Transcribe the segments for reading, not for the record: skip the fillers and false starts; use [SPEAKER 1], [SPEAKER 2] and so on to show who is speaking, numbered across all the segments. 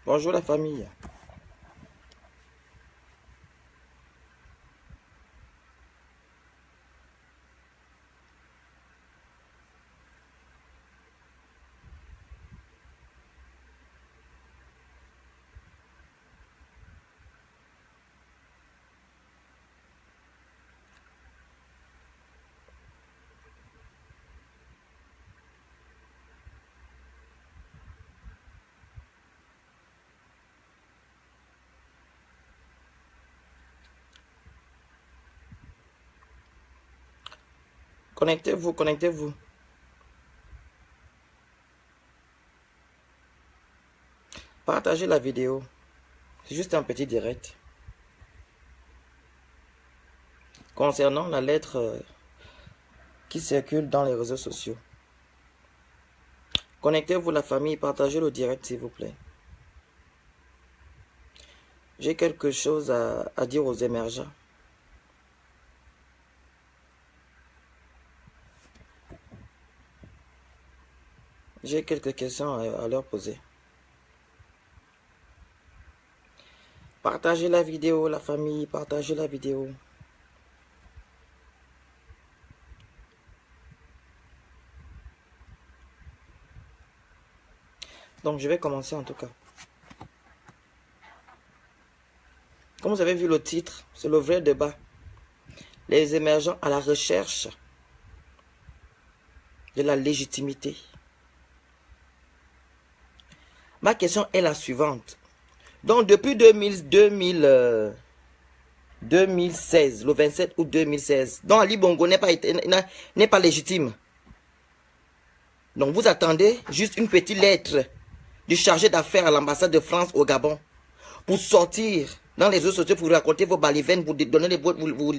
[SPEAKER 1] Bonjour la famille. Connectez-vous, connectez-vous. Partagez la vidéo. C'est juste un petit direct. Concernant la lettre qui circule dans les réseaux sociaux. Connectez-vous la famille, partagez le direct s'il vous plaît. J'ai quelque chose à dire aux émergents. J'ai quelques questions à leur poser. Partagez la vidéo, la famille, partagez la vidéo. Donc je vais commencer en tout cas. Comme vous avez vu le titre, c'est le vrai débat. Les émergents à la recherche de la légitimité. Ma question est la suivante. Donc depuis 2016, le 27 août 2016, donc Ali Bongo n'est pas légitime. Donc vous attendez juste une petite lettre du chargé d'affaires à l'ambassade de France au Gabon pour sortir dans les réseaux sociaux pour raconter vos balivernes, pour donner vous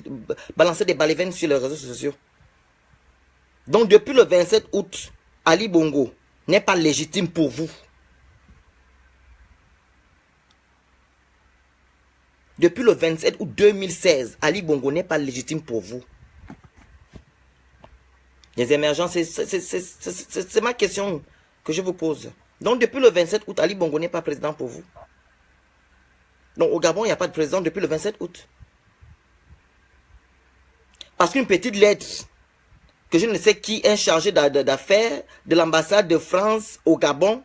[SPEAKER 1] balancer des balivernes sur les réseaux sociaux. Donc depuis le 27 août, Ali Bongo n'est pas légitime pour vous. Depuis le 27 août 2016, Ali Bongo n'est pas légitime pour vous. Les émergents, c'est ma question que je vous pose. Donc depuis le 27 août, Ali Bongo n'est pas président pour vous. Donc au Gabon, il n'y a pas de président depuis le 27 août. Parce qu'une petite lettre que je ne sais qui est chargé d'affaires de l'ambassade de France au Gabon,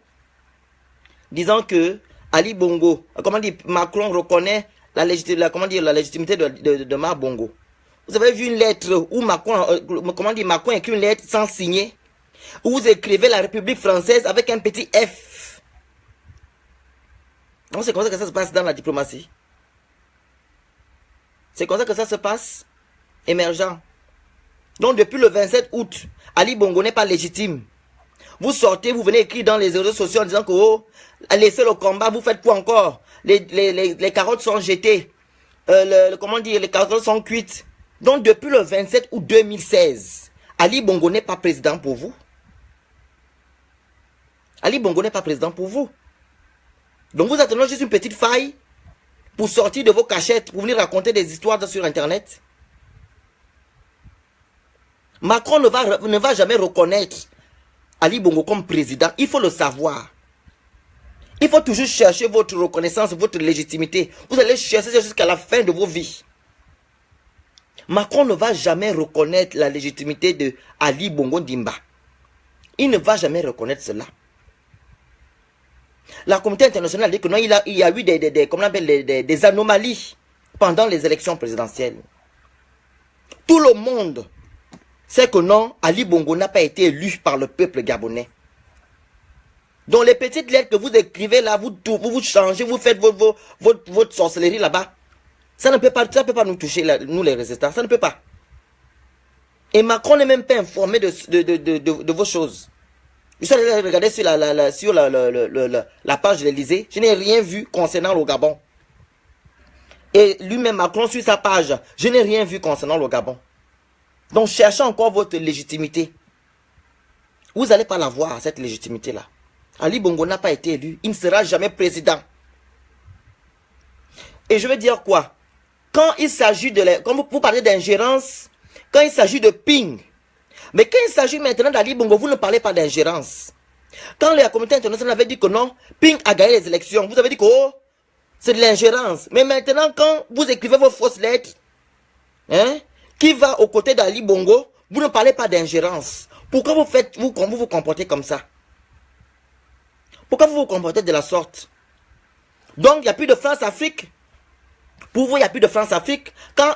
[SPEAKER 1] disant que Ali Bongo, comment dire, Macron reconnaît la légitimité de Ma Bongo. Vous avez vu une lettre où Macron écrit une lettre sans signer, où vous écrivez la République française avec un petit F. Donc c'est comme ça que ça se passe dans la diplomatie. C'est comme ça que ça se passe, émergent. Donc depuis le 27 août, Ali Bongo n'est pas légitime. Vous sortez, vous venez écrire dans les réseaux sociaux en disant que oh, laissez le combat, vous faites quoi encore? Les carottes sont jetées. Les carottes sont cuites. Donc depuis le 27 août 2016, Ali Bongo n'est pas président pour vous. Ali Bongo n'est pas président pour vous. Donc vous attendez juste une petite faille pour sortir de vos cachettes, pour venir raconter des histoires sur Internet. Macron ne va jamais reconnaître Ali Bongo comme président. Il faut le savoir. Il faut toujours chercher votre reconnaissance, votre légitimité. Vous allez chercher jusqu'à la fin de vos vies. Macron ne va jamais reconnaître la légitimité de Ali Bongo Ndimba. Il ne va jamais reconnaître cela. La communauté internationale dit que non, il y a eu des anomalies pendant les élections présidentielles. Tout le monde sait que non, Ali Bongo n'a pas été élu par le peuple gabonais. Donc les petites lettres que vous écrivez là, vous changez, vous faites votre sorcellerie là-bas. Ça ne peut pas nous toucher, nous les résistants, ça ne peut pas. Et Macron n'est même pas informé de vos choses. Je suis allé regarder sur la page de l'Élysée, je n'ai rien vu concernant le Gabon. Et lui-même Macron sur sa page, je n'ai rien vu concernant le Gabon. Donc cherchez encore votre légitimité. Vous n'allez pas l'avoir, cette légitimité-là. Ali Bongo n'a pas été élu, il ne sera jamais président. Et je veux dire quoi? Quand il s'agit quand vous parlez d'ingérence, quand il s'agit de ping, mais quand il s'agit maintenant d'Ali Bongo, vous ne parlez pas d'ingérence. Quand la communauté internationale avait dit que non, Ping a gagné les élections, vous avez dit que oh, c'est de l'ingérence. Mais maintenant, quand vous écrivez vos fausses lettres, hein, qui va aux côtés d'Ali Bongo, vous ne parlez pas d'ingérence. Pourquoi vous vous comportez comme ça? Pourquoi vous vous comportez de la sorte? Donc, il n'y a plus de France-Afrique. Pour vous, il n'y a plus de France-Afrique. Quand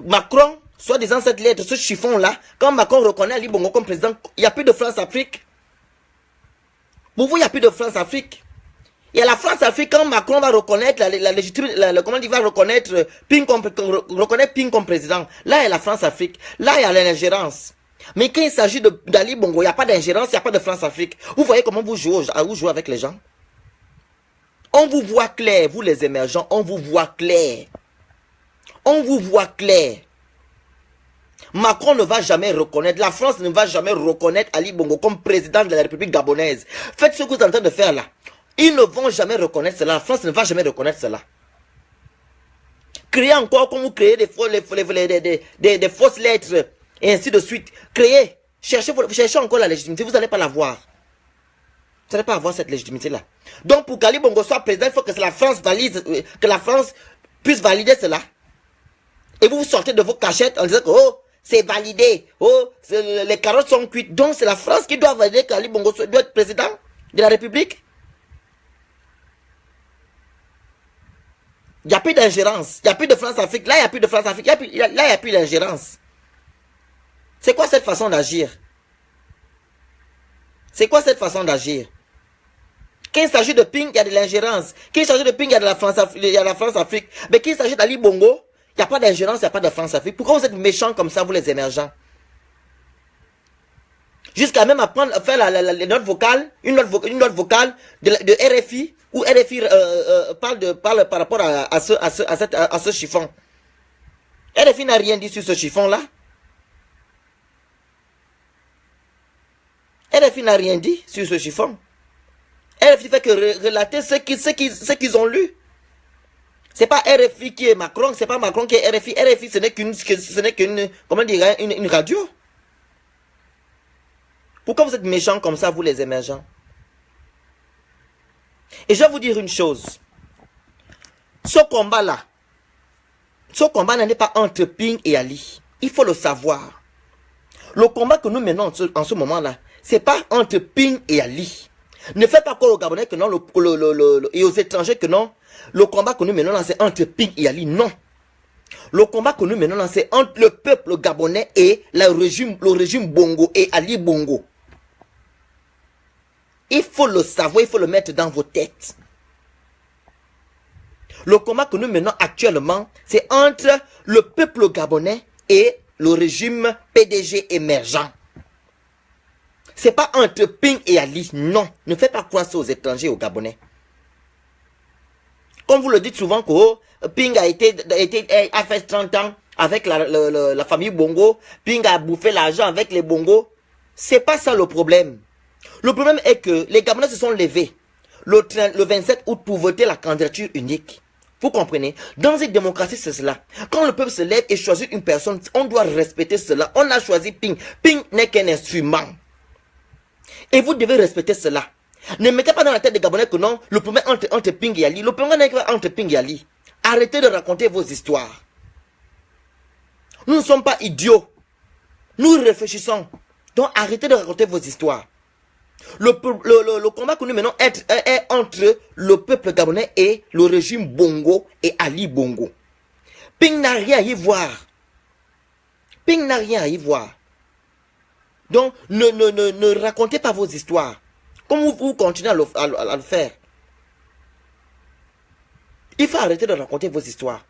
[SPEAKER 1] Macron, soit disant cette lettre, ce chiffon-là, quand Macron reconnaît Ali Bongo comme président, il n'y a plus de France-Afrique. Pour vous, il n'y a plus de France-Afrique. Et à la France-Afrique, quand Macron va reconnaître la légitimité, comment il va reconnaître Ping comme président, là, il y a la France-Afrique. Là, il y a l'ingérence. Mais quand il s'agit d'Ali Bongo, il n'y a pas d'ingérence, il n'y a pas de France-Afrique. Vous voyez comment vous jouez avec les gens? On vous voit clair, vous les émergents, on vous voit clair. On vous voit clair. Macron ne va jamais reconnaître, la France ne va jamais reconnaître Ali Bongo comme président de la République gabonaise. Faites ce que vous êtes en train de faire là. Ils ne vont jamais reconnaître cela, la France ne va jamais reconnaître cela. Créez encore comme vous créez des fausses lettres et ainsi de suite. Créez, cherchez encore la légitimité, vous n'allez pas la voir. Vous n'allez pas avoir cette légitimité-là. Donc, pour qu'Ali Bongo soit président, il faut que la France valide, que la France puisse valider cela. Et vous sortez de vos cachettes en disant que, oh, c'est validé, oh, les carottes sont cuites. Donc, c'est la France qui doit valider qu'Ali Bongo doit être président de la République. Il n'y a plus d'ingérence. Il n'y a plus de France-Afrique. Là, il n'y a plus de France-Afrique. Là, il n'y a plus d'ingérence. C'est quoi cette façon d'agir? C'est quoi cette façon d'agir? Quand il s'agit de Ping, il y a de l'ingérence. Quand il s'agit de Ping, il y a de la France-Afrique. Mais quand il s'agit d'Ali Bongo, il n'y a pas d'ingérence, il n'y a pas de France-Afrique. Pourquoi vous êtes méchants comme ça, vous les émergents? Jusqu'à même apprendre à faire les notes vocales, une note vocale de RFI, où RFI parle par rapport à ce chiffon. RFI n'a rien dit sur ce chiffon-là. RFI n'a rien dit sur ce chiffon. RFI fait que relater ce qu'ils ont lu. C'est pas RFI qui est Macron, c'est pas Macron qui est RFI. RFI, ce n'est qu'une, comment dire, une radio. Pourquoi vous êtes méchants comme ça, vous les émergents? Et je vais vous dire une chose. Ce combat-là, n'est pas entre Ping et Ali. Il faut le savoir. Le combat que nous menons en ce moment-là, c'est pas entre Ping et Ali. Ne faites pas croire aux Gabonais que non, et aux étrangers que non. Le combat que nous menons là, c'est entre Ping et Ali. Non. Le combat que nous menons là, c'est entre le peuple gabonais et le régime Bongo et Ali Bongo. Il faut le savoir, il faut le mettre dans vos têtes. Le combat que nous menons actuellement, c'est entre le peuple gabonais et le régime PDG émergent. C'est pas entre Ping et Ali, non. Ne faites pas croire ça aux étrangers, aux Gabonais. Comme vous le dites souvent que oh, Ping a fait 30 ans avec la famille Bongo. Ping a bouffé l'argent avec les Bongo. C'est pas ça le problème. Le problème est que les Gabonais se sont levés le 27 août pour voter la candidature unique. Vous comprenez? Dans une démocratie, c'est cela. Quand le peuple se lève et choisit une personne, on doit respecter cela. On a choisi Ping. Ping n'est qu'un instrument. Et vous devez respecter cela. Ne mettez pas dans la tête des Gabonais que non, le problème entre Ping et Ali. Le problème n'est pas entre Ping et Ali. Arrêtez de raconter vos histoires. Nous ne sommes pas idiots. Nous réfléchissons. Donc arrêtez de raconter vos histoires. Le combat que nous menons est entre le peuple gabonais et le régime Bongo et Ali Bongo. Ping n'a rien à y voir. Ping n'a rien à y voir. Donc, ne racontez pas vos histoires. Comme vous continuez à le faire. Il faut arrêter de raconter vos histoires.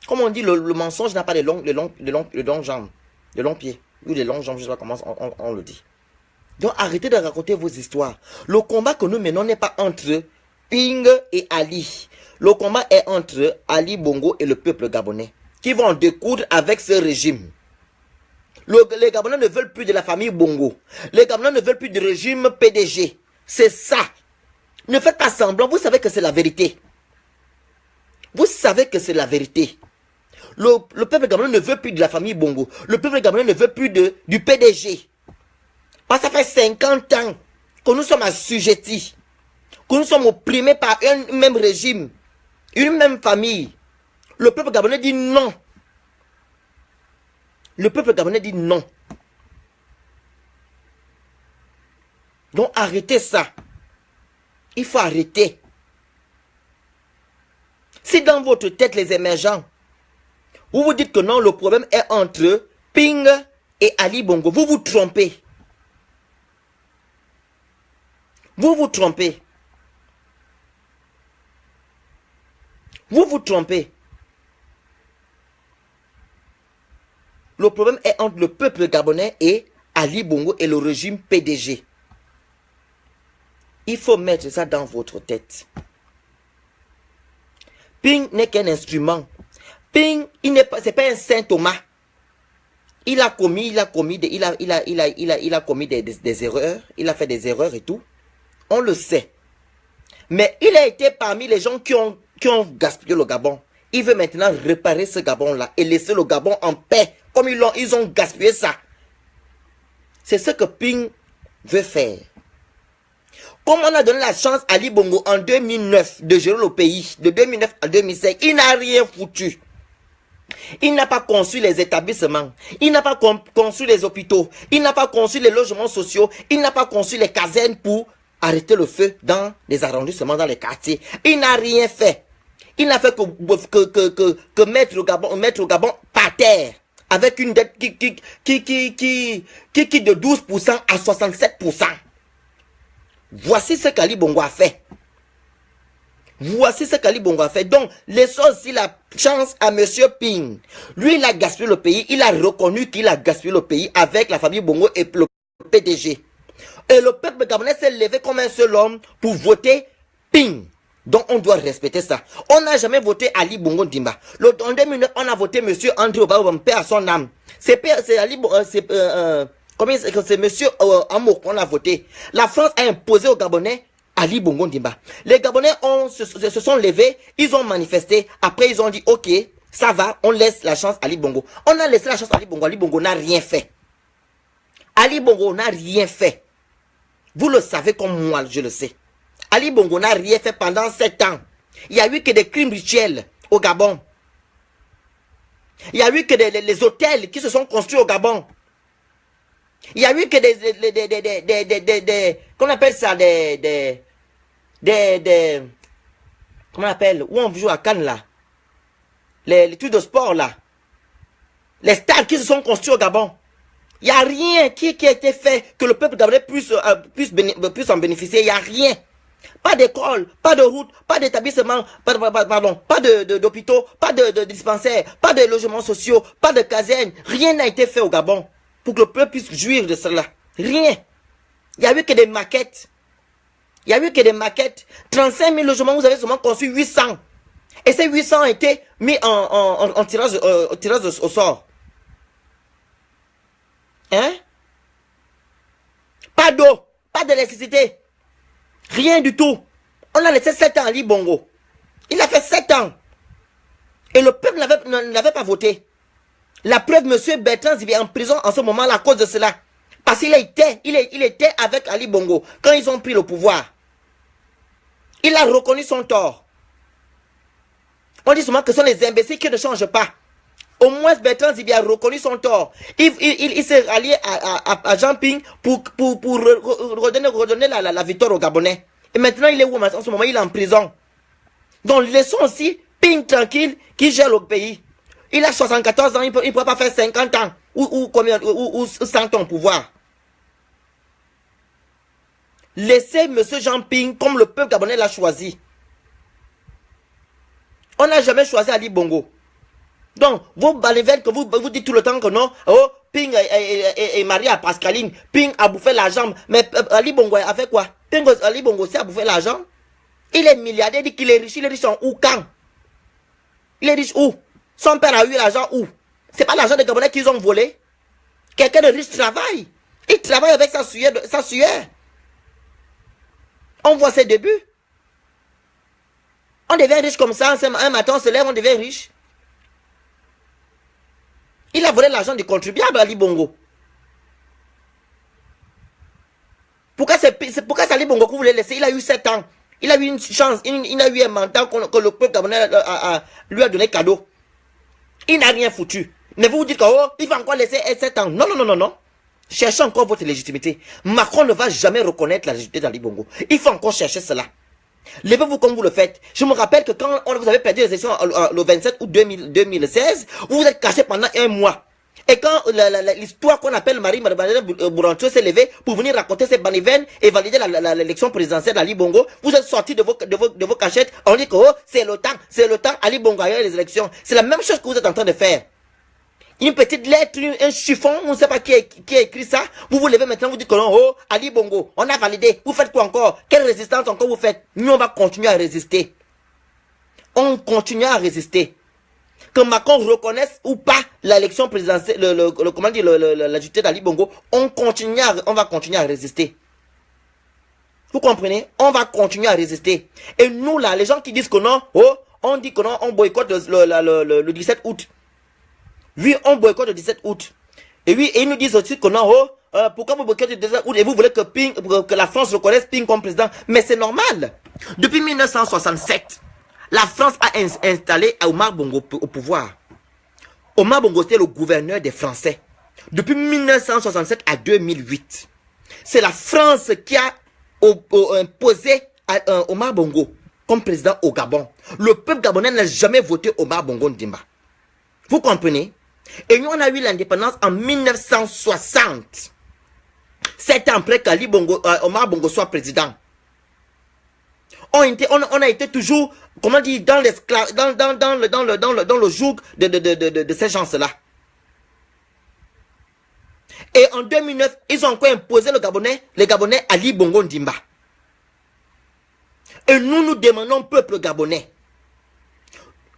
[SPEAKER 1] Comme on dit, le mensonge n'a pas de longues jambes. De longs pieds. Ou des longues jambes, je ne sais pas comment on le dit. Donc, arrêtez de raconter vos histoires. Le combat que nous menons n'est pas entre Ping et Ali. Le combat est entre Ali Bongo et le peuple gabonais, qui vont en découdre avec ce régime. Les Gabonais ne veulent plus de la famille Bongo. Les Gabonais ne veulent plus du régime PDG. C'est ça. Ne faites pas semblant. Vous savez que c'est la vérité. Vous savez que c'est la vérité. le peuple gabonais ne veut plus de la famille Bongo. Le peuple gabonais ne veut plus du PDG. Parce que ça fait 50 ans que nous sommes assujettis, que nous sommes opprimés par un même régime, une même famille. Le peuple gabonais dit non. Le peuple gabonais dit non. Donc arrêtez ça. Il faut arrêter. Si dans votre tête, les émergents, vous vous dites que non, le problème est entre Ping et Ali Bongo, vous vous trompez. Vous vous trompez. Vous vous trompez. Le problème est entre le peuple gabonais et Ali Bongo et le régime PDG. Il faut mettre ça dans votre tête. Ping n'est qu'un instrument. Ping, c'est pas un Saint Thomas. Il a commis des erreurs. Il a fait des erreurs et tout. On le sait. Mais il a été parmi les gens qui ont gaspillé le Gabon. Il veut maintenant réparer ce Gabon-là et laisser le Gabon en paix. Comme ils ont gaspillé ça. C'est ce que Ping veut faire. Comme on a donné la chance à Ali Bongo en 2009 de gérer le pays, de 2009 à 2005, il n'a rien foutu. Il n'a pas conçu les établissements, il n'a pas conçu les hôpitaux, il n'a pas conçu les logements sociaux, il n'a pas conçu les casernes pour arrêter le feu dans les arrondissements, dans les quartiers. Il n'a rien fait. Il n'a fait que mettre le Gabon par terre, avec une dette qui de 12% à 67%. Voici ce qu'Ali Bongo a fait. Voici ce qu'Ali Bongo a fait. Donc, laissons aussi la chance à Monsieur Ping. Lui, il a gaspillé le pays. Il a reconnu qu'il a gaspillé le pays avec la famille Bongo et le PDG. Et le peuple gabonais s'est levé comme un seul homme pour voter Ping. Donc, on doit respecter ça. On n'a jamais voté Ali Bongo Ndimba. En 2009, on a voté Monsieur André Obama, paix à son âme. C'est Ali Bongo... c'est Monsieur Amour qu'on a voté. La France a imposé aux Gabonais Ali Bongo Ndimba. Les Gabonais se sont levés, ils ont manifesté. Après, ils ont dit, ok, ça va, on laisse la chance à Ali Bongo. On a laissé la chance à Ali Bongo. Ali Bongo n'a rien fait. Ali Bongo n'a rien fait. Vous le savez comme moi, je le sais. Ali Bongo n'a rien fait pendant 7 ans. Il n'y a eu que des crimes rituels au Gabon. Il n'y a eu que les hôtels qui se sont construits au Gabon. Il y a eu que qu'on appelle ça comment on appelle, où on joue à Cannes là, les trucs de sport là, les stades qui se sont construits au Gabon. Il n'y a rien qui a été fait que le peuple gabonais puisse en bénéficier. Il n'y a rien. Pas d'école, pas de route, pas d'établissement, pas d'hôpitaux, pas de dispensaires, pas de logements sociaux, pas de casernes. Rien n'a été fait au Gabon pour que le peuple puisse jouir de cela. Rien. Il n'y a eu que des maquettes. Il n'y a eu que des maquettes. 35 000 logements, vous avez seulement construit 800. Et ces 800 ont été mis en tirage au sort. Hein? Pas d'eau, pas d'électricité. Rien du tout. On a laissé 7 ans à Ali Bongo. Il a fait 7 ans. Et le peuple n'avait pas voté. La preuve, M. Bertrand Zibi est en prison en ce moment à cause de cela. Parce qu'il était avec Ali Bongo quand ils ont pris le pouvoir. Il a reconnu son tort. On dit souvent que ce sont les imbéciles qui ne changent pas. Au moins, Bertrand Zibi a reconnu son tort. Il s'est rallié à Jean Ping pour redonner la victoire aux Gabonais. Et maintenant, il est où en ce moment? Il est en prison. Donc, laissons aussi Ping tranquille qui gère le pays. Il a 74 ans, il ne pourra pas faire 50 ans ou 100 ans au pouvoir. Laissez M. Jean Ping comme le peuple gabonais l'a choisi. On n'a jamais choisi Ali Bongo. Donc, vos balivernes que vous dites tout le temps que non, oh, Ping est marié à Pascaline, Ping a bouffé l'argent. Mais Ali Bongo a fait quoi? Ali Bongo aussi a bouffé l'argent. Il est milliardaire, il dit qu'il est riche en où quand? Il est riche où? Son père a eu l'argent où? C'est pas l'argent des Gabonais qu'ils ont volé. Quelqu'un de riche travaille. Il travaille avec sa sueur. On voit ses débuts. On devient riche comme ça, un matin on se lève, on devient riche. Il a volé l'argent du contribuable, Ali Bongo. Pourquoi c'est Ali Bongo que vous voulez laisser? Il a eu 7 ans. Il a eu une chance, il a eu un mandat que le peuple gabonais lui a donné cadeau. Il n'a rien foutu. Mais vous vous dites qu'il va encore laisser 7 ans. Non, non, non, non, non. Cherchez encore votre légitimité. Macron ne va jamais reconnaître la légitimité d'Ali Bongo. Il faut encore chercher cela. Levez-vous comme vous le faites. Je me rappelle que quand vous avez perdu les élections le 27 août 2016, vous vous êtes caché pendant 1 mois. Et quand l'histoire qu'on appelle Marie-Madeleine Bourancho s'est levée pour venir raconter ses banivènes et valider l'élection présidentielle d'Ali Bongo, vous êtes sortis de vos cachettes. On dit que c'est le temps, Ali Bongo a eu les élections. C'est la même chose que vous êtes en train de faire. Une petite lettre, un chiffon, on ne sait pas qui a écrit ça. Vous vous levez maintenant, vous dites que non, Ali Bongo, on a validé. Vous faites quoi encore? Quelle résistance encore vous faites? Nous, on va continuer à résister. On continue à résister. Que Macron reconnaisse ou pas l'élection présidentielle, comment dire, la légitimité d'Ali Bongo, on va continuer à résister. Vous comprenez? On va continuer à résister. Et nous là, les gens qui disent que non, on dit que non, on boycotte le 17 août. Oui, on boycotte le 17 août. Et oui, et ils nous disent aussi que non, pourquoi vous boycottez le 17 août et vous voulez que la France reconnaisse Ping comme président? Mais c'est normal. Depuis 1967, la France a installé Omar Bongo au pouvoir. Omar Bongo était le gouverneur des Français. Depuis 1967 à 2008. C'est la France qui a imposé Omar Bongo comme président au Gabon. Le peuple gabonais n'a jamais voté Omar Bongo Ndimba. Vous comprenez? Et nous, on a eu l'indépendance en 1960. 7 ans après qu'Omar Bongo soit président. On a été toujours, comment dire, dans le joug de ces gens-là. Et en 2009, ils ont encore imposé les Gabonais Ali Bongo Ndimba. Et nous demandons, peuple gabonais,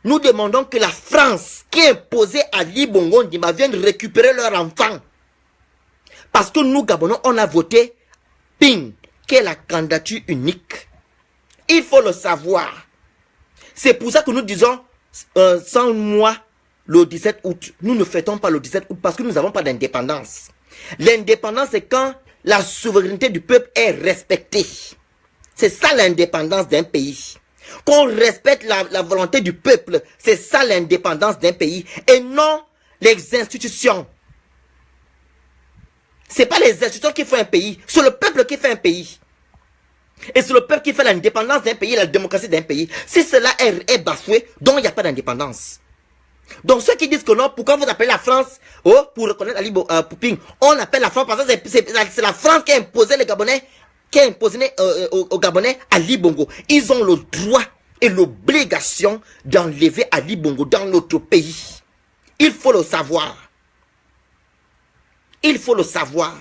[SPEAKER 1] nous demandons que la France, qui a imposé Ali Bongo Ndimba, vienne récupérer leurs enfants. Parce que nous, Gabonais, on a voté Ping, qui est la candidature unique. Il faut le savoir. C'est pour ça que nous disons, sans moi, le 17 août, nous ne fêtons pas le 17 août parce que nous n'avons pas d'indépendance. L'indépendance, c'est quand la souveraineté du peuple est respectée. C'est ça l'indépendance d'un pays. Qu'on respecte la volonté du peuple. C'est ça l'indépendance d'un pays. Et non les institutions. Ce n'est pas les institutions qui font un pays. C'est le peuple qui fait un pays. Et c'est le peuple qui fait l'indépendance d'un pays, la démocratie d'un pays. Si cela est bafoué, donc il n'y a pas d'indépendance. Donc ceux qui disent que non, pourquoi vous appelez la France pour reconnaître Ali Ping? On appelle la France parce que c'est la France qui a imposé les Gabonais, qui a imposé aux Gabonais Ali Bongo. Ils ont le droit et l'obligation d'enlever Ali Bongo dans notre pays. Il faut le savoir. Il faut le savoir.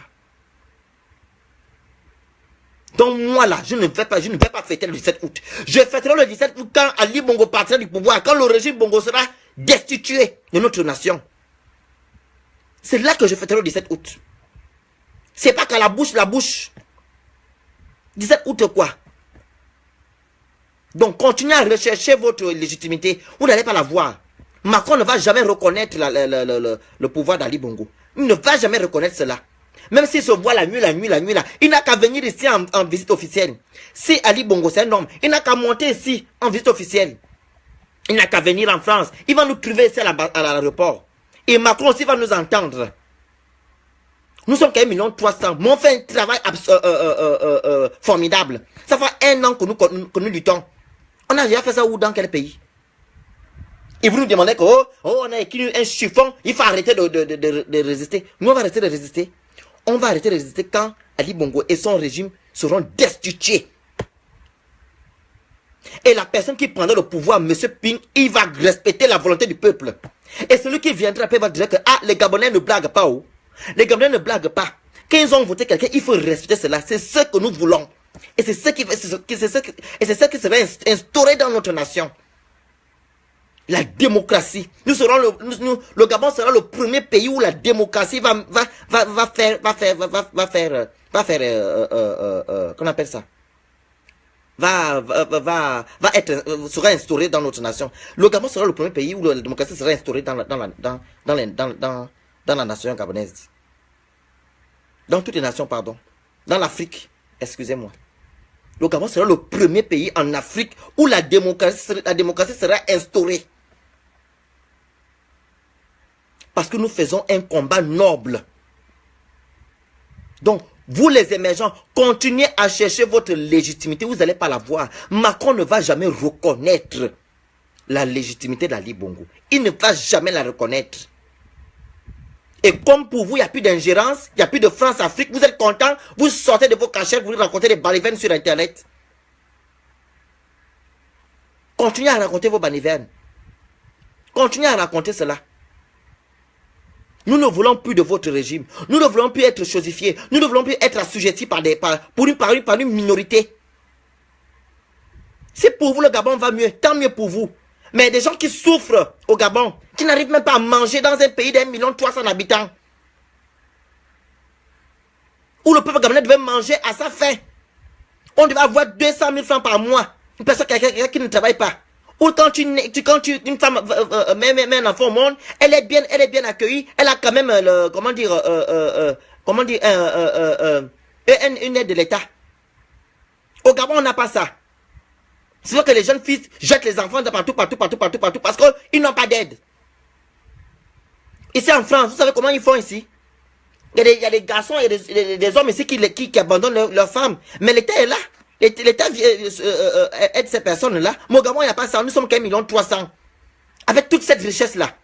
[SPEAKER 1] Donc moi là, je ne vais pas fêter le 17 août. Je fêterai le 17 août quand Ali Bongo partira du pouvoir, quand le régime Bongo sera destitué de notre nation. C'est là que je fêterai le 17 août. C'est pas qu'à la bouche. 17 août quoi? Donc continuez à rechercher votre légitimité. Vous n'allez pas la voir. Macron ne va jamais reconnaître le pouvoir d'Ali Bongo. Il ne va jamais reconnaître cela. Même s'il se voit la nuit là, il n'a qu'à venir ici en visite officielle. Si Ali Bongo c'est un homme, il n'a qu'à monter ici en visite officielle. Il n'a qu'à venir en France. Il va nous trouver ici à l'aéroport. Et Macron aussi va nous entendre. Nous sommes qu'à 1,3 million. Mais on fait un travail formidable. Ça fait 1 an que nous luttons. On a déjà fait ça où, dans quel pays? Et vous nous demandez que on a écrit un chiffon, il faut arrêter de résister. Nous on va arrêter de résister. On va arrêter de résister quand Ali Bongo et son régime seront destitués. Et la personne qui prendra le pouvoir, M. Ping, il va respecter la volonté du peuple. Et celui qui viendra après va dire que les Gabonais ne blaguent pas. Les Gabonais ne blaguent pas. Quand ils ont voté quelqu'un, il faut respecter cela. C'est ce que nous voulons. Et c'est ce qui sera instauré dans notre nation. La démocratie. Le Gabon sera le premier pays où la démocratie va qu'on appelle ça? Sera instaurée dans notre nation. Le Gabon sera le premier pays où la démocratie sera instaurée dans dans la nation gabonaise. Dans toutes les nations, pardon. Dans l'Afrique, excusez-moi. Le Gabon sera le premier pays en Afrique où la démocratie sera instaurée. Parce que nous faisons un combat noble. Donc, vous les émergents, continuez à chercher votre légitimité. Vous n'allez pas la voir. Macron ne va jamais reconnaître la légitimité d'Ali Bongo. Il ne va jamais la reconnaître. Et comme pour vous, il n'y a plus d'ingérence, il n'y a plus de France-Afrique, vous êtes content, vous sortez de vos cachettes, vous racontez des balivernes sur Internet. Continuez à raconter vos balivernes. Continuez à raconter cela. Nous ne voulons plus de votre régime. Nous ne voulons plus être chosifiés. Nous ne voulons plus être assujettis par une minorité. Si pour vous le Gabon va mieux, tant mieux pour vous. Mais des gens qui souffrent au Gabon, qui n'arrivent même pas à manger dans un pays d'1,3 million d'habitants, où le peuple gabonais devait manger à sa faim. On devait avoir 200 000 francs par mois. Une personne qui ne travaille pas. Ou quand une femme met un enfant au monde, elle est bien accueillie, elle a quand même une aide de l'État. Au Gabon, on n'a pas ça. C'est vrai que les jeunes filles jettent les enfants de partout, parce qu'ils n'ont pas d'aide. Ici en France, vous savez comment ils font ici? Il y a des garçons, il y a des hommes ici qui abandonnent leurs femmes. Mais l'État est là. L'État aide ces personnes-là. Au Gabon, il n'y a pas ça. Nous sommes qu'à 1,3 million. Avec toute cette richesse-là,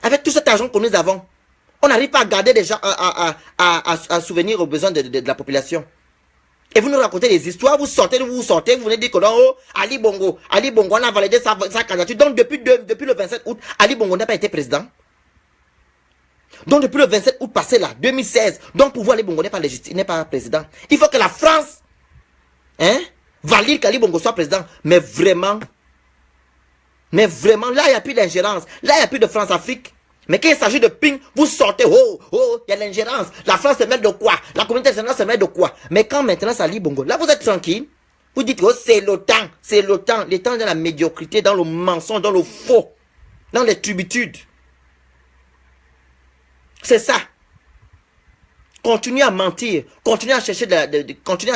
[SPEAKER 1] avec tout cet argent que nous avons, on n'arrive pas à garder des gens, à souvenir aux besoins de la population. Et vous nous racontez des histoires, vous venez dire que non, oh, Ali Bongo, on a validé sa candidature. Donc depuis le 27 août, Ali Bongo n'a pas été président. Donc depuis le 27 août passé là, 2016, donc pour vous Ali Bongo n'est pas légitime, n'est pas président. Il faut que la France valide qu'Ali Bongo soit président. Mais vraiment, là il n'y a plus d'ingérence, là il n'y a plus de France-Afrique. Mais quand il s'agit de ping, vous sortez, il y a l'ingérence. La France se met de quoi? La communauté internationale se met de quoi? Mais quand maintenant ça Ali Bongo, là vous êtes tranquille. Vous dites, c'est le temps, le temps de la médiocrité, dans le mensonge, dans le faux, dans les turpitudes. C'est ça. Continuez à mentir, continuez à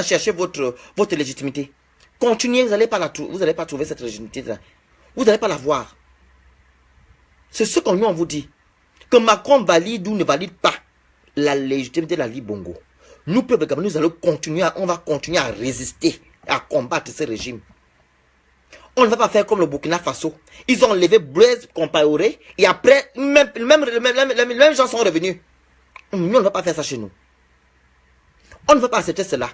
[SPEAKER 1] chercher votre légitimité. Continuez, vous n'allez pas trouver cette légitimité là. Vous n'allez pas la voir. C'est ce qu'on nous on vous dit. Que Macron valide ou ne valide pas la légitimité de Ali Bongo. Nous, peuple gabonais, on va continuer à résister, à combattre ce régime. On ne va pas faire comme le Burkina Faso. Ils ont enlevé Blaise Compaoré et après, même gens sont revenus. Nous, on ne va pas faire ça chez nous. On ne va pas accepter cela.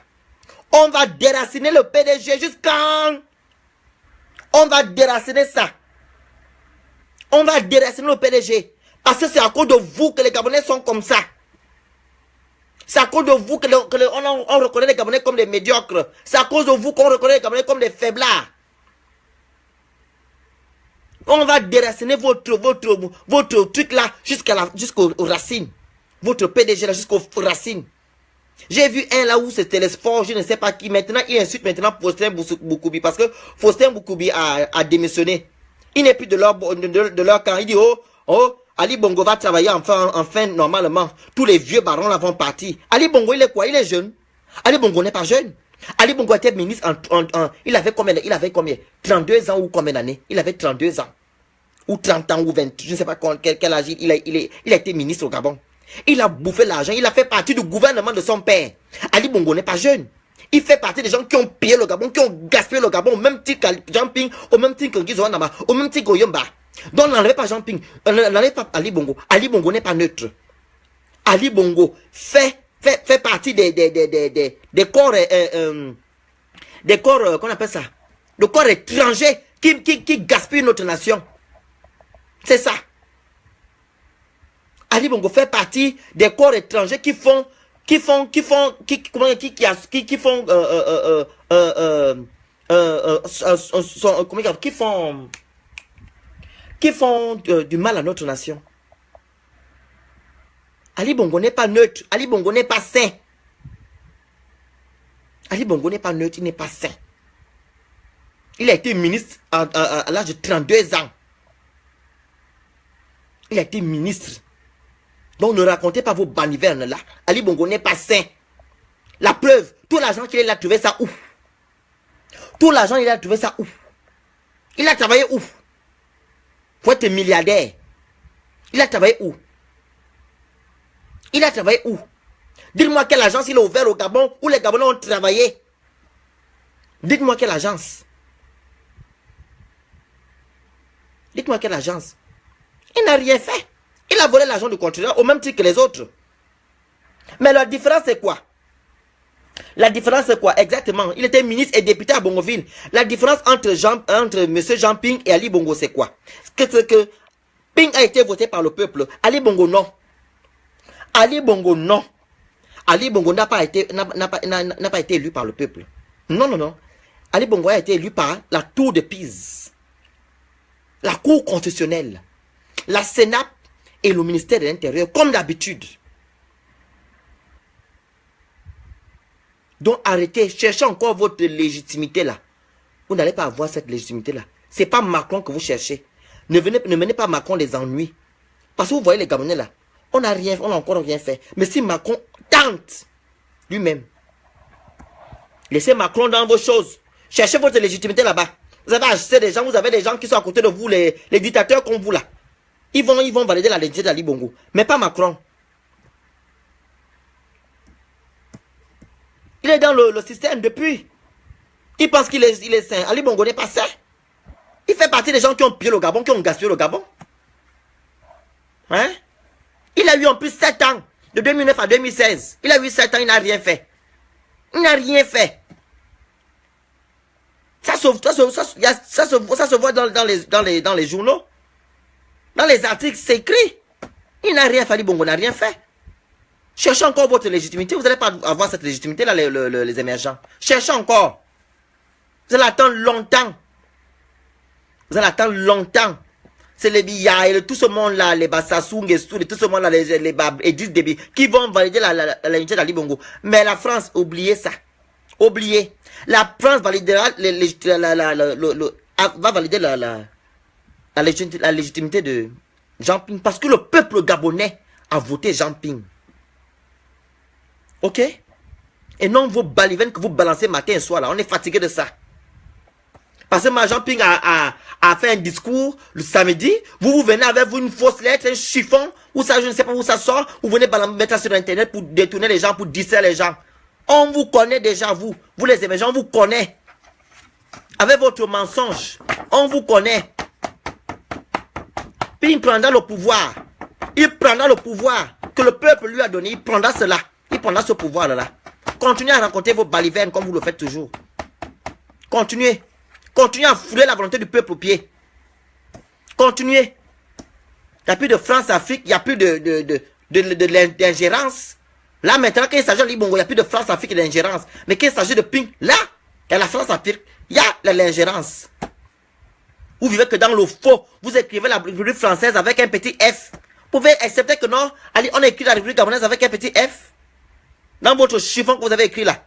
[SPEAKER 1] On va déraciner le PDG jusqu'à... On va déraciner ça. On va déraciner le PDG. Parce que c'est à cause de vous que les Gabonais sont comme ça. C'est à cause de vous que on reconnaît les Gabonais comme des médiocres. C'est à cause de vous qu'on reconnaît les Gabonais comme des faiblards. On va déraciner votre truc là jusqu'aux racines. Votre PDG là jusqu'aux racines. J'ai vu un là où c'était le sport, je ne sais pas qui. Maintenant, il insulte maintenant Faustin Boukoubi. Parce que Faustin Boukoubi a démissionné. Il n'est plus de leur camp. Il dit, Ali Bongo va travailler enfin normalement. Tous les vieux barons là vont partir. Ali Bongo, il est quoi? Il est jeune. Ali Bongo n'est pas jeune. Ali Bongo était ministre il avait combien? 32 ans ou combien d'années? Il avait 32 ans. Ou 30 ans ou 20. Je ne sais pas quel âge il a été ministre au Gabon. Il a bouffé l'argent. Il a fait partie du gouvernement de son père. Ali Bongo n'est pas jeune. Il fait partie des gens qui ont pillé le Gabon, qui ont gaspillé le Gabon, au même titre que Jean Ping, au même titre que Guizou Nama, au même titre que Yomba. Donc n'enlevez pas Jean Ping, n'enlevez pas Ali Bongo. Ali Bongo n'est pas neutre. Ali Bongo fait partie des corps, qu'on appelle ça, des corps étrangers qui gaspillent notre nation. C'est ça. Ali Bongo fait partie des corps étrangers qui font du mal à notre nation. Ali Bongo n'est pas neutre. Ali Bongo n'est pas sain. Ali Bongo n'est pas neutre, il n'est pas sain. Il a été ministre à l'âge de 32 ans. Il a été ministre. Donc ne racontez pas vos banivernes là. Ali Bongo n'est pas sain. La preuve, tout l'argent qu'il a trouvé ça où? Tout l'argent il a trouvé ça où? Il a travaillé où? Pour être milliardaire. Il a travaillé où? Il a travaillé où? Dites-moi quelle agence il a ouvert au Gabon où les Gabonais ont travaillé. Dites-moi quelle agence. Dites-moi quelle agence. Il n'a rien fait. Il a volé l'argent du contribuable au même titre que les autres. Mais la différence c'est quoi? La différence c'est quoi? Exactement. Il était ministre et député à Bongoville. La différence entre M. Jean Ping et Ali Bongo c'est quoi? Que Ping a été voté par le peuple. Ali Bongo non. Ali Bongo non. Ali Bongo n'a pas été élu par le peuple. Non, non, non. Ali Bongo a été élu par la Tour de Pise. La Cour constitutionnelle. La Sénat et le ministère de l'Intérieur, comme d'habitude. Donc arrêtez, cherchez encore votre légitimité là. Vous n'allez pas avoir cette légitimité là. Ce n'est pas Macron que vous cherchez. Ne menez pas Macron les ennuis. Parce que vous voyez les Gabonais là. On n'a encore rien fait. Mais si Macron tente lui-même, laissez Macron dans vos choses. Cherchez votre légitimité là-bas. Vous avez acheté des gens, vous avez des gens qui sont à côté de vous, les dictateurs comme vous là. Ils vont valider la légitimité d'Ali Bongo. Mais pas Macron. Il est dans le système depuis. Il pense qu'il est sain. Ali Bongo n'est pas sain. Il fait partie des gens qui ont pillé le Gabon, qui ont gaspillé le Gabon. Hein? Il a eu en plus 7 ans. De 2009 à 2016. Il a eu 7 ans, il n'a rien fait. Il n'a rien fait. Ça se voit dans les journaux. Dans les articles, c'est écrit. Il n'a rien fait, Ali Bongo n'a rien fait. Cherchez encore votre légitimité. Vous n'allez pas avoir cette légitimité là, les émergents. Cherchez encore. Vous allez attendre longtemps. Vous allez attendre longtemps. C'est les Biya et tout ce monde-là, les Bassassou, tout ce monde-là, les Edith Déby, qui vont valider la unité d'Ali Bongo. Mais la France, oubliez ça. Oubliez. La France validera va valider la légitimité de Jean Ping. Parce que le peuple gabonais a voté Jean Ping. Ok? Et non vos balivernes que vous balancez matin et soir là. On est fatigué de ça. Parce que Jean Ping a fait un discours le samedi. Vous venez avec vous une fausse lettre, un chiffon, ou ça, je ne sais pas où ça sort. Vous venez mettre ça sur Internet pour détourner les gens, pour distraire les gens. On vous connaît déjà, vous les émergents, on vous connaît. Avec votre mensonge, on vous connaît. Puis il prendra le pouvoir. Il prendra le pouvoir que le peuple lui a donné. Il prendra cela. Il prendra ce pouvoir-là. Continuez à raconter vos balivernes comme vous le faites toujours. Continuez. Continuez à fouler la volonté du peuple au pied. Continuez. Il n'y a plus de France-Afrique, il n'y a plus d'ingérence. Là maintenant, quand il s'agit de Libongo, il n'y a plus de France-Afrique et d'ingérence. Mais quand il s'agit de Ping, là, il y a la France-Afrique, il y a l'ingérence. Vous vivez que dans le faux. Vous écrivez la République française avec un petit F. Vous pouvez accepter que non, allez, on écrit la République gabonaise avec un petit F. Dans votre chiffon que vous avez écrit là.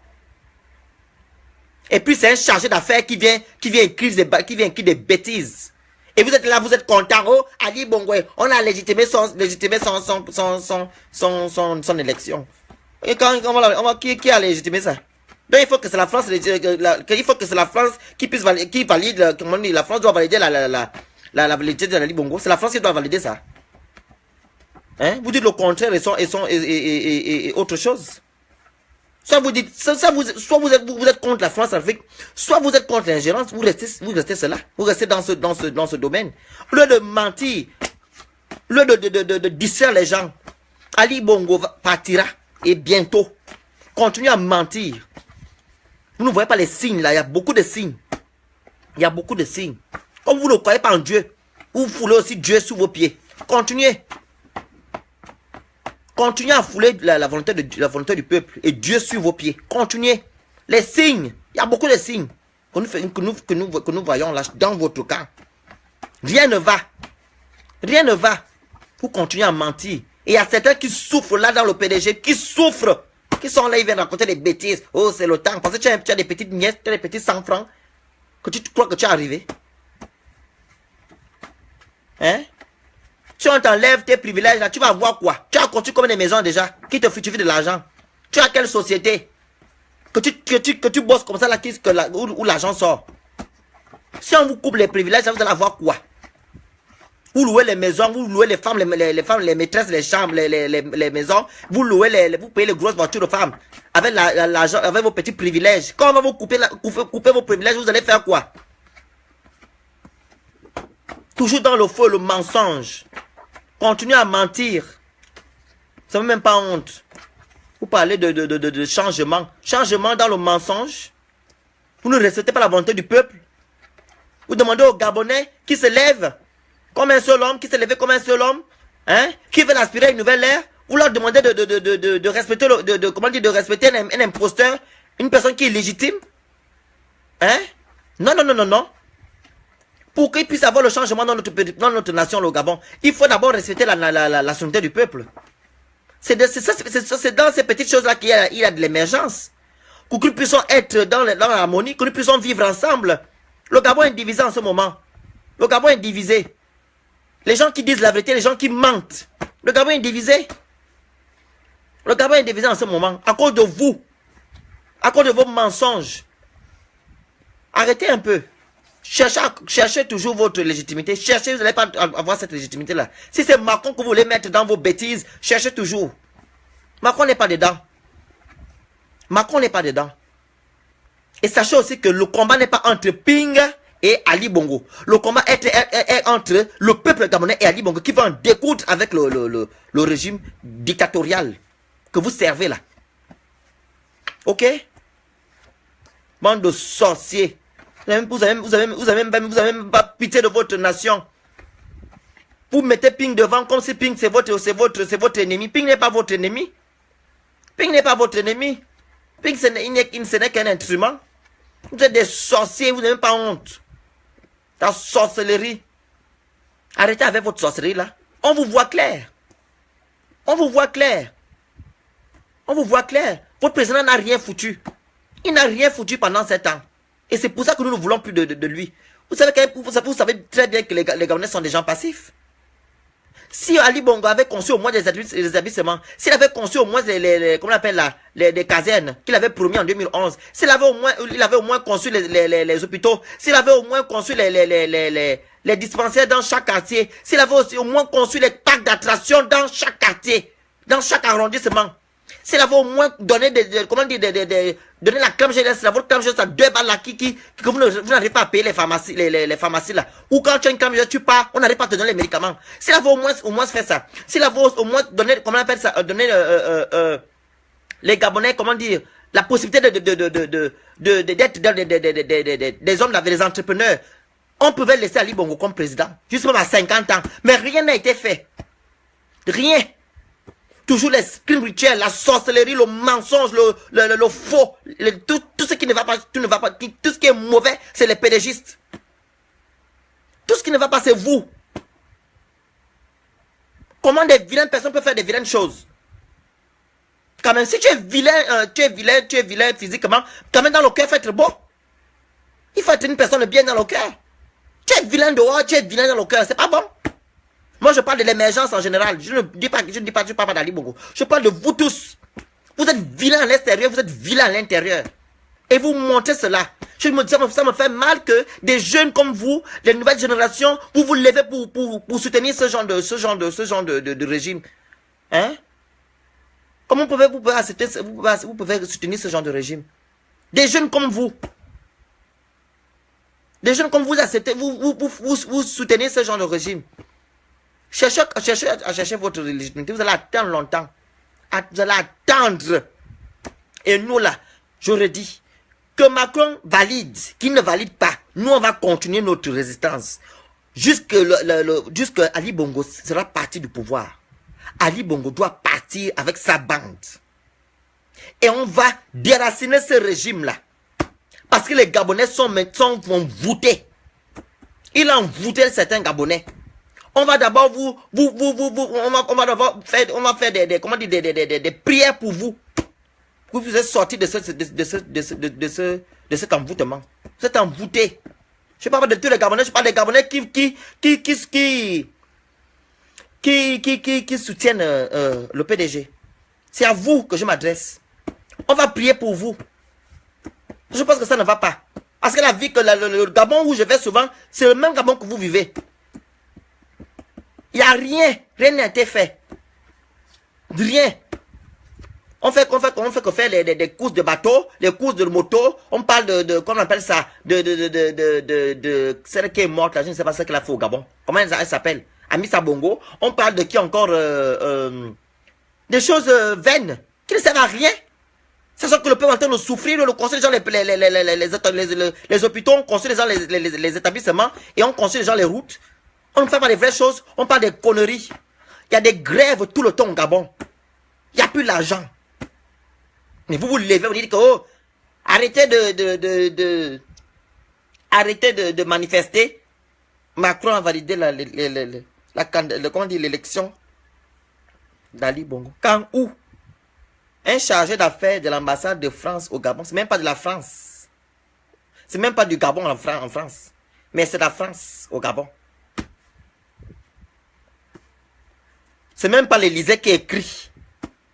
[SPEAKER 1] Et puis c'est un chargé d'affaires qui vient écrire des bêtises. Et vous êtes là, vous êtes content. Oh, Ali Bongo, on a légitimé son élection. Et qui a légitimé ça? Donc il faut que c'est la France, qui valide, comment on dit, la France doit valider la légitimité de Ali Bongo. C'est la France qui doit valider ça. Hein? Vous dites le contraire et autre chose. Soit vous dites, soit vous êtes contre la France-Afrique, soit vous êtes contre l'ingérence, vous restez cela. Vous restez dans ce domaine. Au lieu de mentir, au lieu de distraire les gens, Ali Bongo partira et bientôt. Continuez à mentir. Vous ne voyez pas les signes là, il y a beaucoup de signes. Il y a beaucoup de signes. Comme vous ne croyez pas en Dieu, vous foulez aussi Dieu sous vos pieds. Continuez. Continuez à fouler la volonté du peuple et Dieu sur vos pieds. Continuez. Les signes, il y a beaucoup de signes que nous voyons là dans votre cas. Rien ne va. Rien ne va. Vous continuez à mentir. Et il y a certains qui souffrent là dans le PDG, qui souffrent, qui sont là, ils viennent raconter des bêtises. Oh, c'est le temps. Parce que tu as des petites nièces, tu as des petits 100 francs, que tu crois que tu es arrivé. Hein? Si on t'enlève tes privilèges, là, tu vas voir quoi? Tu as construit combien de maisons déjà qui te fructifient de l'argent? Tu as quelle société que tu bosses comme ça là, où l'argent sort? Si on vous coupe les privilèges, vous allez avoir quoi? Vous louez les maisons, vous louez les femmes, les maîtresses, les chambres, les maisons, vous louez vous payez les grosses voitures de femmes avec l'argent, avec vos petits privilèges. Quand on va vous couper vos privilèges, vous allez faire quoi? Toujours dans le faux, le mensonge. Continuez à mentir. Ça n'est même pas honte. Vous parlez de changement. Changement dans le mensonge. Vous ne respectez pas la volonté du peuple. Vous demandez aux Gabonais qui se lèvent comme un seul homme, qui s'est levé comme un seul homme, hein, qui veut aspirer à une nouvelle ère. Vous leur demandez de respecter, comment dire, de respecter un imposteur, une personne qui est légitime. Hein? Non, non, non, non, non. Pour qu'il puisse avoir le changement dans notre nation, le Gabon, il faut d'abord respecter la souveraineté du peuple. C'est dans ces petites choses-là qu'il y a de l'émergence. Pour que nous puissions être dans l'harmonie, que nous puissions vivre ensemble. Le Gabon est divisé en ce moment. Le Gabon est divisé. Les gens qui disent la vérité, les gens qui mentent. Le Gabon est divisé. Le Gabon est divisé en ce moment. À cause de vous. À cause de vos mensonges. Arrêtez un peu. Cherchez toujours votre légitimité. Cherchez, vous n'allez pas avoir cette légitimité-là. Si c'est Macron que vous voulez mettre dans vos bêtises, cherchez toujours. Macron n'est pas dedans. Macron n'est pas dedans. Et sachez aussi que le combat n'est pas entre Ping et Ali Bongo. Le combat est entre le peuple gabonais et Ali Bongo qui va en découdre avec le régime dictatorial que vous servez là. Ok? Bande de sorciers. Vous avez même pas pitié de votre nation. Vous mettez Ping devant comme si Ping c'est votre ennemi. Ping n'est pas votre ennemi. Ping n'est pas votre ennemi. Ping ce n'est qu'un instrument. Vous êtes des sorciers, vous n'avez même pas honte. La sorcellerie. Arrêtez avec votre sorcellerie là. On vous voit clair. On vous voit clair. On vous voit clair. Votre président n'a rien foutu. Il n'a rien foutu pendant 7 ans. Et c'est pour ça que nous ne voulons plus de lui. Vous savez très bien que les Gabonais sont des gens passifs. Si Ali Bongo avait conçu au moins des établissements, s'il avait conçu au moins comment on appelle là, les casernes qu'il avait promis en 2011, il avait au moins conçu les hôpitaux, s'il avait au moins conçu les dispensaires dans chaque quartier, s'il avait aussi au moins conçu les parcs d'attractions dans chaque quartier, dans chaque arrondissement, s'il avait au moins donné donner la crème jeunesse, votre crème jeunesse à 2 balles là, que vous n'arrivez pas à payer les pharmacies là. Ou quand tu as une crème jeunesse, tu pars, on n'arrive pas à te donner les médicaments. S'il avait au moins fait ça, s'il avait au moins donné, comment on appelle ça, donner les Gabonais, comment dire, la possibilité d'être des hommes, des entrepreneurs, on pouvait laisser Ali Bongo comme président, jusqu'à 50 ans. Mais rien n'a été fait. Rien. Toujours les spirituels, la sorcellerie, le mensonge, le faux, tout ce qui ne va pas, tout ce qui est mauvais, c'est les pédégistes. Tout ce qui ne va pas, c'est vous. Comment des vilaines personnes peuvent faire des vilaines choses? Quand même, si tu es vilain physiquement, quand même dans le cœur, il faut être beau. Il faut être une personne bien dans le cœur. Tu es vilain dehors, tu es vilain dans le cœur, c'est pas bon. Moi, je parle de l'émergence en général. Je ne parle pas d'Ali Bongo. Je parle de vous tous. Vous êtes vilains à l'extérieur, vous êtes vilains à l'intérieur. Et vous montrez cela. Ça me fait mal que des jeunes comme vous, les nouvelles générations, vous vous levez pour soutenir ce genre de régime. Hein? Comment vous pouvez soutenir ce genre de régime? Des jeunes comme vous. Des jeunes comme vous acceptez, vous soutenez ce genre de régime. Cherchez à chercher votre légitimité. Vous allez attendre longtemps. Vous allez attendre. Et nous là, j'aurais dit que Macron valide, qu'il ne valide pas. Nous, on va continuer notre résistance. Jusque Ali Bongo sera parti du pouvoir. Ali Bongo doit partir avec sa bande. Et on va déraciner ce régime-là. Parce que les Gabonais vont voter. Il a envoûté certains Gabonais. On va d'abord on va faire des prières pour vous. Vous pouvez sortir de cet envoûtement. Vous êtes envoûté. Je ne parle pas de tous les Gabonais, je parle des Gabonais qui soutiennent le PDG. C'est à vous que je m'adresse. On va prier pour vous. Je pense que ça ne va pas. Parce que la vie que le Gabon où je vais souvent, c'est le même Gabon que vous vivez. Il n'y a rien. Rien n'a été fait. Rien. On fait que faire des courses de bateau, les courses de moto. On parle comment on appelle ça? Celle qui est morte là, je ne sais pas ce qu'elle a fait au Gabon. Comment elle s'appelle? Amissa Bongo. On parle de qui encore? Des choses vaines qui ne servent à rien. C'est ça que le peuple est en train de souffrir. Le conseil des gens, les hôpitaux, on construit les gens les établissements et on construit les gens les routes. On ne fait pas les vraies choses. On parle des conneries. Il y a des grèves tout le temps au Gabon. Il n'y a plus d'argent. Mais vous vous levez, vous dites que oh, arrêtez de manifester. Macron a validé l'élection d'Ali Bongo. Quand où? Un chargé d'affaires de l'ambassade de France au Gabon, c'est même pas de la France. C'est même pas du Gabon en France. Mais c'est de la France au Gabon. C'est même pas l'Élysée qui écrit.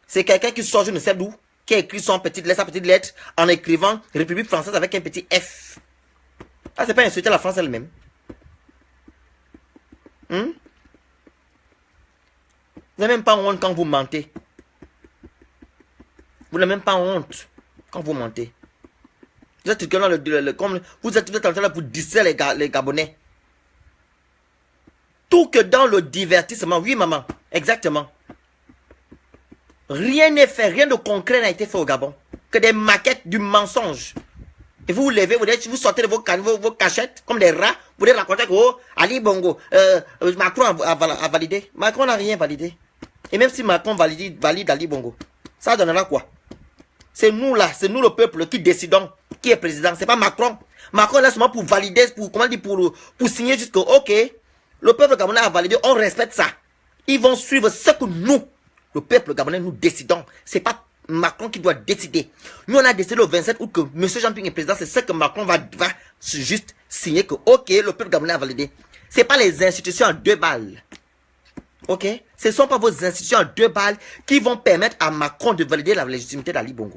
[SPEAKER 1] C'est quelqu'un qui sort, je ne sais d'où, qui a écrit sa petite lettre en écrivant République française avec un petit F. Ah, c'est pas insulter la France elle-même. Vous n'avez même pas honte quand vous mentez. Vous n'avez même pas honte quand vous mentez. Vous êtes en train de vous distraire les Gabonais. Tout que dans le divertissement. Oui, maman. Exactement. Rien n'est fait. Rien de concret n'a été fait au Gabon. Que des maquettes du mensonge. Et vous vous levez, vous sortez de vos cachettes comme des rats. Vous voulez raconter que oh, Ali Bongo, Macron a validé. Macron n'a rien validé. Et même si Macron valide Ali Bongo, ça donnera quoi? C'est nous là, c'est nous le peuple qui décidons qui est président. C'est pas Macron. Macron est là seulement pour valider, pour signer jusqu'au ok. Le peuple gabonais a validé, on respecte ça. Ils vont suivre ce que nous, le peuple gabonais, nous décidons. C'est pas Macron qui doit décider. Nous, on a décidé le 27 août que M. Jean-Pierre est président. C'est ce que Macron va juste signer que, ok, le peuple gabonais a validé. C'est pas les institutions à 2 balles. Ok? Ce ne sont pas vos institutions à 2 balles qui vont permettre à Macron de valider la légitimité d'Ali Bongo.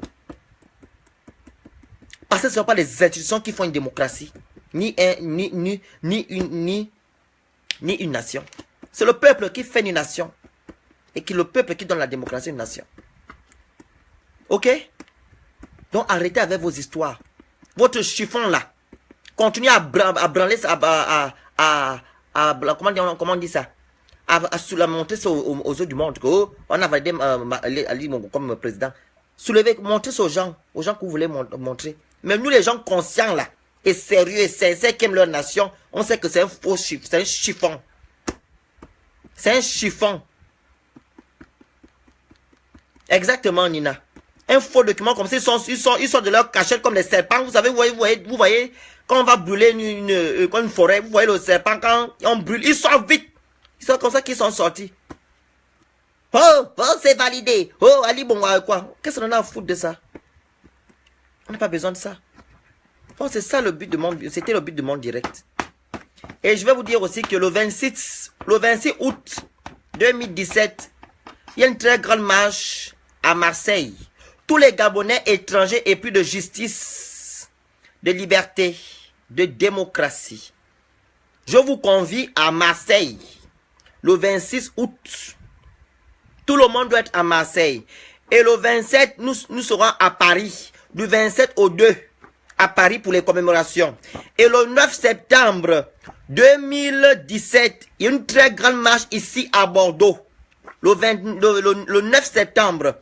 [SPEAKER 1] Parce que ce ne sont pas les institutions qui font une démocratie. Ni une nation. C'est le peuple qui fait une nation. Et le peuple qui donne la démocratie à une nation. Ok? Donc arrêtez avec vos histoires. Votre chiffon là. Continuez à branler ça, comment on dit ça? À montrer ça aux yeux du monde. Que, oh, on a validé Ali Bongo comme président. Soulevez, montrez ça aux gens que vous voulez montrer. Mais nous les gens conscients là, et sérieux et sincères qui aiment leur nation, on sait que c'est un faux chiffre, c'est un chiffon. C'est un chiffon. Exactement, Nina. Un faux document comme ça, ils sortent de leur cachette comme des serpents. Vous savez, vous voyez, quand on va brûler une forêt, vous voyez le serpent, quand on brûle, ils sortent vite. C'est comme ça qu'ils sont sortis. Oh, c'est validé. Oh, Ali Bongo, quoi? Qu'est-ce qu'on a à foutre de ça? On n'a pas besoin de ça. Oh, c'est ça le but de c'était le but de mon direct. Et je vais vous dire aussi que le 26 août 2017, il y a une très grande marche à Marseille. Tous les Gabonais étrangers épris de justice, de liberté, de démocratie. Je vous convie à Marseille le 26 août. Tout le monde doit être à Marseille. Et le 27, nous serons à Paris. Du 27 au 2 à Paris pour les commémorations. Et le 9 septembre 2017, il y a une très grande marche ici à Bordeaux. Le 9 septembre.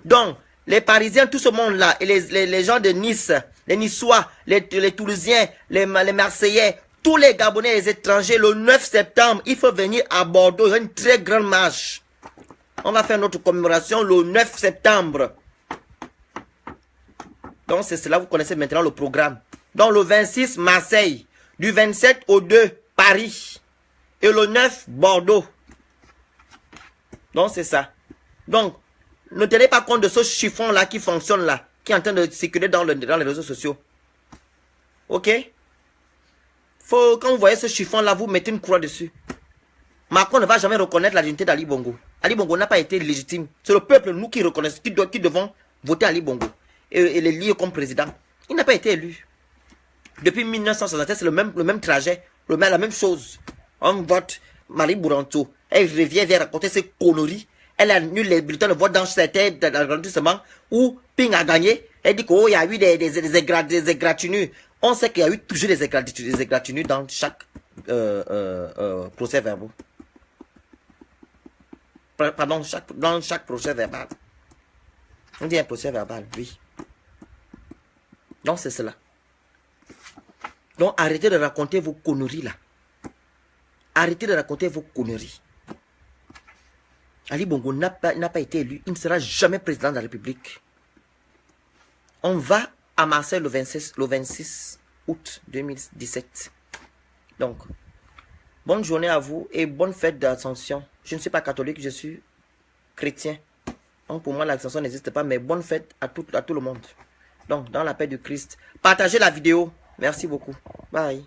[SPEAKER 1] Donc, les Parisiens, tout ce monde-là, et les gens de Nice, les Niçois, les Toulousiens, les Marseillais, tous les Gabonais et les étrangers, le 9 septembre, il faut venir à Bordeaux. Il y a une très grande marche. On va faire notre commémoration le 9 septembre. Donc, c'est cela, vous connaissez maintenant le programme. Donc, le 26, Marseille. Du 27 au 2, Paris. Et le 9, Bordeaux. Donc, c'est ça. Donc, ne tenez pas compte de ce chiffon-là qui fonctionne là, qui est en train de circuler dans les réseaux sociaux. Ok? Quand vous voyez ce chiffon-là, vous mettez une croix dessus. Macron ne va jamais reconnaître la dignité d'Ali Bongo. Ali Bongo n'a pas été légitime. C'est le peuple, nous, qui reconnaissons, qui devons voter Ali Bongo et l'élire comme président. Il n'a pas été élu. Depuis 1967, c'est le même trajet, la même chose. On vote Marie Bouranto. Elle revient, vient raconter ses conneries. Elle annule les bulletins de vote dans certains arrondissements où Ping a gagné. Elle dit qu'il y a eu des égratignures. On sait qu'il y a eu toujours des égratignures dans chaque procès verbal. Pardon, dans chaque procès verbal. On dit un procès verbal, oui. Donc c'est cela. Donc arrêtez de raconter vos conneries là. Arrêtez de raconter vos conneries. Ali Bongo n'a pas été élu. Il ne sera jamais président de la République. On va à Marseille le 26 août 2017. Donc, bonne journée à vous et bonne fête d'Ascension. Je ne suis pas catholique, je suis chrétien. Donc pour moi, l'Ascension n'existe pas, mais bonne fête à tout le monde. Donc, dans la paix du Christ. Partagez la vidéo. Merci beaucoup. Bye.